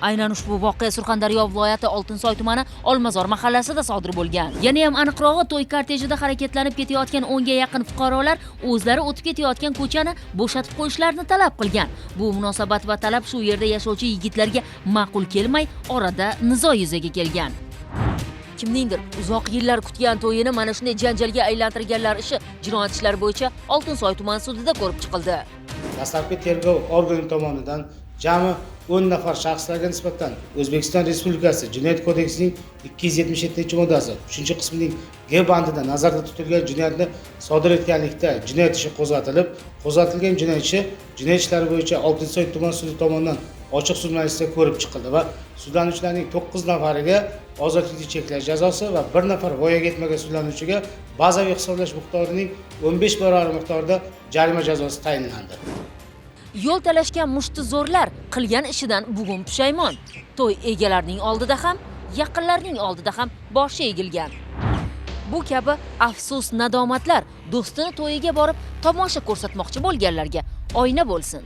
Aynan ushbu voqea Surxondaryo viloyati Oltinsoy tumani Olmazor mahallasida sodir bo'lgan. Yana ham aniqrog'i, to'y kortejida harakatlanib ketayotgan 10 ga yaqin fuqarolar o'zlari o'tib ketayotgan ko'chani bo'shatib qo'yishlarini talab qilgan. Bu munosabat va talab shu yerda yashovchi yigitlarga ma'qul kelmay, orada nizo yuzaga kelgan. Kimningdir uzoq yillar kutgan to'yini mana shunday janjalga aylantirganlar ishi jinoyat ishlari bo'yicha Oltinsoy tuman sudida ko'rib chiqildi. Dastlabki tergov organi tomonidan jami 10 nafar shaxslarga nisbatan O'zbekiston Respublikasi Jinoyat kodeksining 277-moddasi 3-qismining G bandida nazarda tutilgan jinoyatni sodir etganlikda jinoyat ishi qo'zg'atilib, qo'zg'atilgan jinoyat ishi jinoyat ishlari bo'yicha Oltinsoy tuman sudi tomonidan ochiq sud majlisida ko'rib chiqildi va sudlanuvchilarning 9 nafariga ozodlikni cheklash jazosi va 1 nafar voyaga yetmagan sudlanuvchiga bazaviy hisoblash miqdorining 15 barobar miqdorida jarima jazosi tayinlandi. Yo'l talashgan mushtizorlar qilgan ishidan bugun pushaymon. To'y egalarining oldida ham, yaqinlarning oldida ham boshi egilgan. Bu kabi afsus nadomatlar do'stini to'yiga borib tomosha ko'rsatmoqchi bo'lganlarga oyna bo'lsin.